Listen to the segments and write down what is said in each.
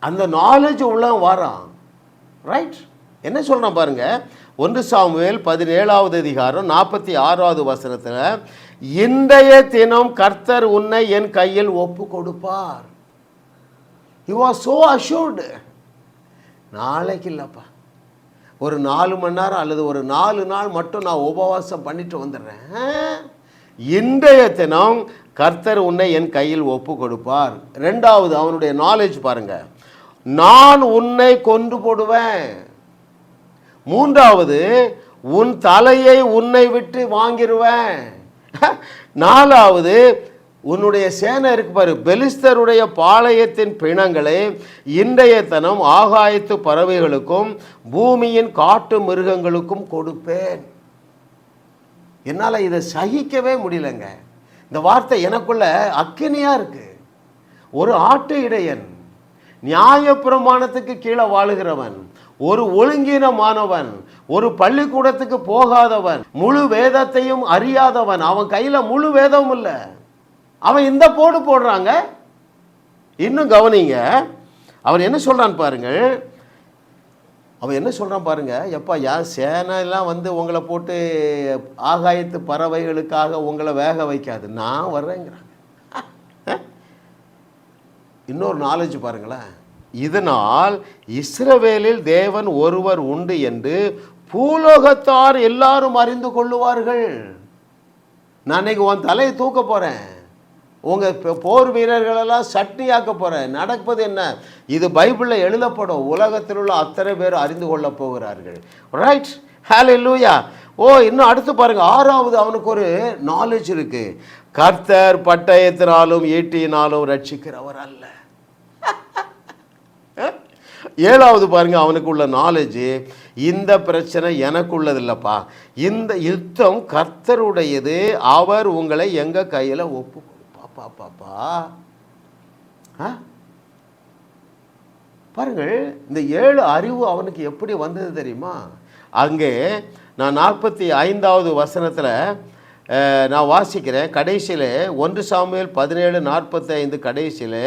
அந்த நாலேஜ் உள்ள வரான். ரைட்? என்ன சொல்கிறான் பாருங்க, 1 சாமுவேல் 17வது அதிகாரம் 46வது வசனத்தில், இன்றைய தினம் கர்த்தர் உன்னை என் கையில் ஒப்பு கொடுப்பார். He was so assured. நாளைக்கு இல்லைப்பா, ஒரு 4 மணி நேரம் அல்லது ஒரு 4 நாள் மட்டும் நான் உபவாசம் பண்ணிட்டு வந்துடுறேன். இன்றைய தினம் கர்த்தர் உன்னை என் கையில் ஒப்பு கொடுப்பார். 2வது அவனுடைய நாலேஜ் பாருங்க, நான் உன்னை கொன்று போடுவேன். 3வது உன் தலையை உன்னை விட்டு வாங்கிடுவேன். 4வது உன்னுடைய சேனை இருக்கு பாரு, பெலிஸ்தருடைய பாளையத்தின் பிணங்களை இன்றைய தினம் ஆகாயத்து பறவைகளுக்கும் பூமியின் காட்டு மிருகங்களுக்கும் கொடுப்பேன். என்னால் இதை சகிக்கவே முடியலங்க. இந்த வார்த்தை எனக்குள்ள அக்கினியா இருக்கு. ஒரு ஆட்டு இடையன், நியாயப்பிரமாணத்துக்கு கீழே வாழுகிறவன், ஒரு ஒழுங்கீனமானவன், ஒரு பள்ளிக்கூடத்துக்கு போகாதவன், முழு வேதத்தையும் அறியாதவன், அவன் கையில் முழு வேதமும் இல்லை, அவன் இந்த போடுறாங்க. இன்னும் கவனிங்க, அவன் என்ன சொல்றான் பாருங்கள். அவன் என்ன சொல்கிறான் பாருங்க, எப்பா யார் சேனையெல்லாம் வந்து உங்களை போட்டு ஆகாயத்து பறவைகளுக்காக உங்களை வேக வைக்காது, நான் வர்றேங்கிறாங்க. இன்னொரு நாலேஜ் பாருங்களேன், இதனால் இஸ்ரவேலில் தேவன் ஒருவர் உண்டு என்று பூலோகத்தார் எல்லாரும் அறிந்து கொள்ளுவார்கள். நான் இன்னைக்கு உன் தலையை தூக்க போகிறேன், உங்கள் போர் வீரர்களெல்லாம் சட்னியாக்க போகிறேன். நடப்பது என்ன? இது பைபிளில் எழுதப்படும். உலகத்தில் உள்ள அத்தனை பேர் அறிந்து கொள்ள போகிறார்கள். ரைட்? ஹல்லேலூயா. இன்னும் அடுத்து பாருங்க, 6வது அவனுக்கு ஒரு நாலேஜ் இருக்கு. கர்த்தர் பட்டயத்தினாலும் ஈட்டியினாலும் ரட்சிக்கிறவர் அல்ல. 7வது பாருங்க, அவனுக்கு உள்ள நாலேஜ், இந்த பிரச்சனை எனக்கு உள்ளது இல்லப்பா, இந்த யுத்தம் கர்த்தருடையது, அவர் உங்களை எங்க கையில் ஒப்பு. பாப்பா பாருங்கள், இந்த 7 அறிவு அவனுக்கு எப்படி வந்தது தெரியுமா? அங்கே நான் 45வது வசனத்தில் நான் வாசிக்கிறேன். கடைசியில் 1 சாமுவேல் 17:45 கடைசியில்,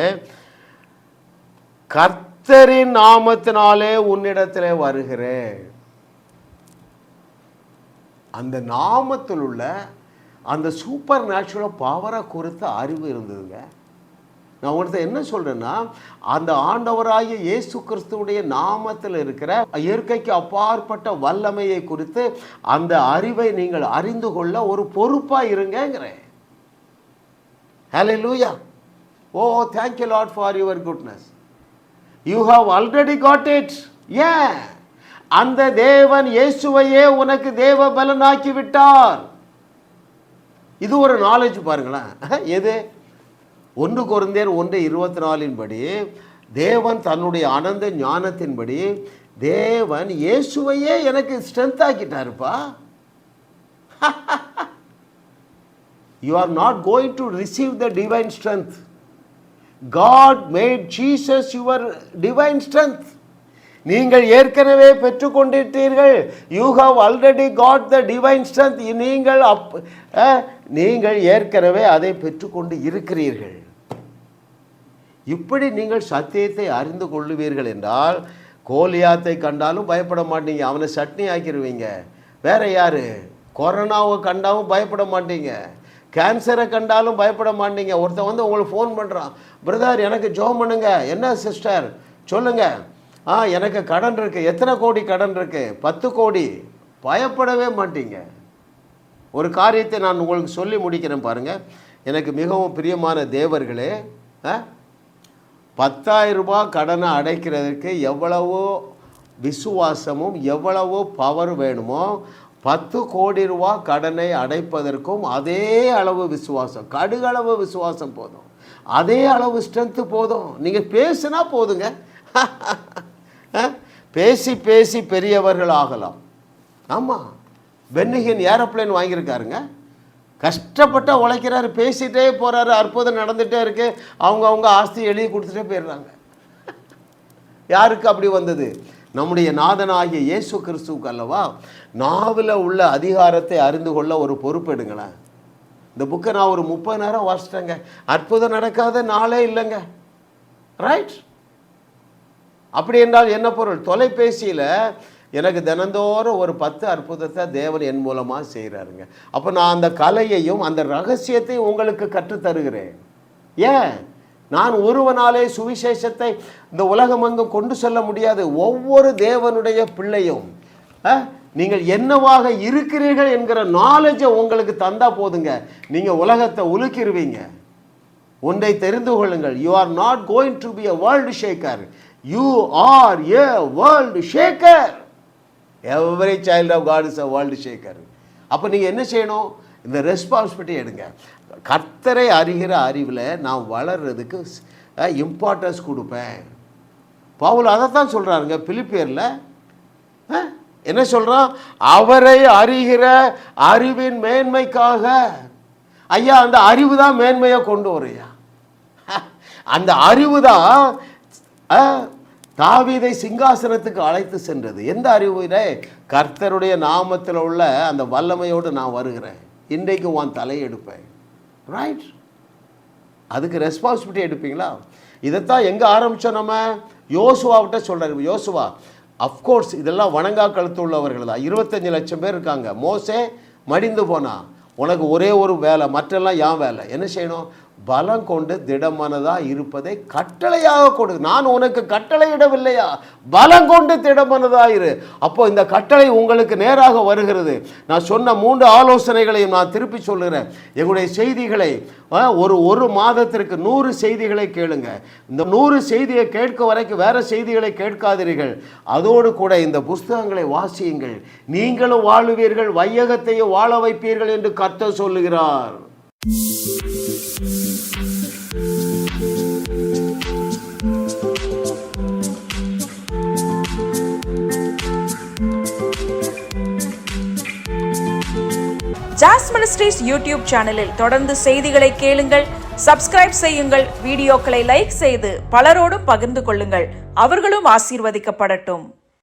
கர்த்தரின் நாமத்தினாலே உன்னிடத்திலே வருகிறேன். அந்த நாமத்தில் உள்ள அந்த சூப்பர் நேச்சுரல் பவரை குறித்த அறிவு இருந்ததுங்க. நான் உங்கள்கிட்ட என்ன சொல்கிறேன்னா, அந்த ஆண்டவராகிய இயேசு கிறிஸ்துவுடைய நாமத்தில் இருக்கிற இயற்கைக்கு அப்பாற்பட்ட வல்லமையை குறித்து அந்த அறிவை நீங்கள் அறிந்து கொள்ள ஒரு பொறுப்பாக இருங்கிறேன். ஹல்லேலூயா. thank you Lord for your goodness. You have already got it. அந்த தேவன் இயேசுவையே உனக்கு தேவ பலனாக்கி விட்டார். இது ஒரு நாலேஜ் பாருங்களேன். எது? 1 கொரிந்தியர் 1:24 படி தேவன் தன்னுடைய அனந்த ஞானத்தின்படி தேவன் இயேசுவையே எனக்கு strength ஆக்கிட்டாருப்பா. You are not going to receive the divine strength. God made Jesus your divine strength. நீங்கள் ஏற்கனவே பெற்றுக்கொண்டிருக்கிறீர்கள். You have already got the divine strength. நீங்கள் ஏற்கனவே அதை பெற்றுக்கொண்டு இருக்கிறீர்கள். இப்படி நீங்கள் சத்தியத்தை அறிந்து கொள்ளுவீர்கள் என்றால் கோலியாத்தை கண்டாலும் பயப்பட மாட்டீங்க, அவனை சட்னி ஆக்கிடுவீங்க. வேற யாரு? கொரோனாவை கண்டாலும் பயப்பட மாட்டீங்க, கேன்சரை கண்டாலும் பயப்பட மாட்டீங்க. ஒருத்தன் வந்து உங்களுக்கு ஃபோன் பண்ணுறான், பிரதர் எனக்கு ஜெபம் பண்ணுங்க. என்ன சிஸ்டர் சொல்லுங்க. எனக்கு கடன் இருக்குது. எத்தனை கோடி கடன் இருக்குது? 10 கோடி. பயப்படவே மாட்டீங்க. ஒரு காரியத்தை நான் உங்களுக்கு சொல்லி முடிக்கிறேன் பாருங்கள். எனக்கு மிகவும் பிரியமான தேவர்களே, 10,000 ரூபாய் கடனை அடைக்கிறதுக்கு எவ்வளவோ விசுவாசமும் எவ்வளவோ பவர் வேணுமோ, 10 கோடி ரூபா கடனை அடைப்பதற்கும் அதே அளவு விசுவாசம், கடுகளவு விசுவாசம் போதும், அதே அளவு ஸ்ட்ரென்த்து போதும். நீங்கள் பேசுனா போதுங்க. பேசி பேசி பெரியவர்கள் ஆகலாம். ஆமாம், பென்னிகின் ஏரோப்ளேன் வாங்கியிருக்காருங்க. கஷ்டப்பட்ட உழைக்கிறாரு, பேசிகிட்டே போகிறாரு, அற்புதம் நடந்துகிட்டே இருக்கு. அவங்க ஆஸ்தி எழுதி கொடுத்துட்டே போயிடுறாங்க. யாருக்கு அப்படி வந்தது? நம்முடைய நாதனாகிய இயேசு கிறிஸ்துவுக்கு அல்லவா. நாவில் உள்ள அதிகாரத்தை அறிந்து கொள்ள ஒரு பொறுப்பெடுங்களேன். இந்த புக்கை நான் ஒரு 30 நேரம் வாசிட்டேங்க. அற்புதம் நடக்காத நாளே இல்லைங்க. ரைட்? அப்படி என்றால் என்ன பொருள்? தொலைபேசியில் எனக்கு தினந்தோறும் ஒரு 10 அற்புதத்தை தேவன் என் மூலமாக செய்கிறாருங்க. அப்போ நான் அந்த கலையையும் அந்த ரகசியத்தையும் உங்களுக்கு கற்றுத்தருகிறேன். ஏன்? நான் ஒருவனாலே சுவிசேஷத்தை இந்த உலகமெங்கும் கொண்டு செல்ல முடியாது. ஒவ்வொரு தேவனுடைய பிள்ளையும் நீங்கள் என்னவாக இருக்கிறீர்கள் என்கிற நாலேஜை உங்களுக்கு தந்தா போதுங்க, நீங்கள் உலகத்தை உலுக்கிடுவீங்க. ஒன்றை தெரிந்து கொள்ளுங்கள், you are not going to be a world shaker, you are a world shaker. Every child of God is a world shaker. அப்போ நீங்கள் என்ன செய்யணும்? இந்த ரெஸ்பான்சிபிலிட்டி எடுங்க. கர்த்தரை அறிகிற அறிவில் நான் வளர்றதுக்கு இம்பார்ட்டன்ஸ் கொடுப்பேன். பவுல் அதைத்தான் சொல்கிறாருங்க பிலிப்பியரில். என்ன சொல்கிறான்? அவரை அறிகிற அறிவின் மேன்மைக்காக. ஐயா, அந்த அறிவு தான் மேன்மையை கொண்டு வரையா. அந்த அறிவு தான் தாவீதை சிங்காசனத்துக்கு அழைத்து சென்றது. எந்த அறிவுனே? கர்த்தருடைய நாமத்தில் உள்ள அந்த வல்லமையோடு நான் வருகிறேன், இன்றைக்கு உன் தலையை எடுப்பேன். ரைட்? அதுக்கு ரெஸ்பான்சிபிலிட்டி எடுப்பீங்களா? இதைத்தான் எங்கே ஆரம்பித்தோம்? நம்ம யோசுவாவிட்ட சொல்கிறார். யோசுவா, அஃப்கோர்ஸ் இதெல்லாம் வணங்கா கழுத்து உள்ளவர்கள் தான். 25 லட்சம் பேர் இருக்காங்க. மோசே மடிந்து போனா, உனக்கு ஒரே ஒரு வேலை, மற்றெல்லாம் ஏன் வேலை? என்ன செய்யணும்? பலம் கொண்டு திடமனதாக இருப்பதை கட்டளையாக கொடு. நான் உனக்கு கட்டளையிடவில்லையா? பலம் கொண்டு திடமனதாக இரு. அப்போ இந்த கட்டளை உங்களுக்கு நேராக வருகிறது. நான் சொன்ன 3 ஆலோசனைகளையும் நான் திருப்பி சொல்லுகிறேன். எங்களுடைய செய்திகளை ஒரு மாதத்திற்கு 100 செய்திகளை கேளுங்க. இந்த 100 செய்தியை கேட்க வரைக்கும் வேற செய்திகளை கேட்காதீர்கள். அதோடு கூட இந்த புஸ்தகங்களை வாசியுங்கள், நீங்களும் வாழுவீர்கள், வையகத்தையும் வாழ வைப்பீர்கள் என்று கர்த்தர் சொல்லுகிறார். ஜாஸ் மினிஸ்ட்ரீஸ் யூடியூப் சேனலில் தொடர்ந்து செய்திகளை கேளுங்கள், சப்ஸ்கிரைப் செய்யுங்கள், வீடியோக்களை லைக் செய்து பலரோடும் பகிர்ந்து கொள்ளுங்கள். அவர்களும் ஆசீர்வதிக்கப்படட்டும்.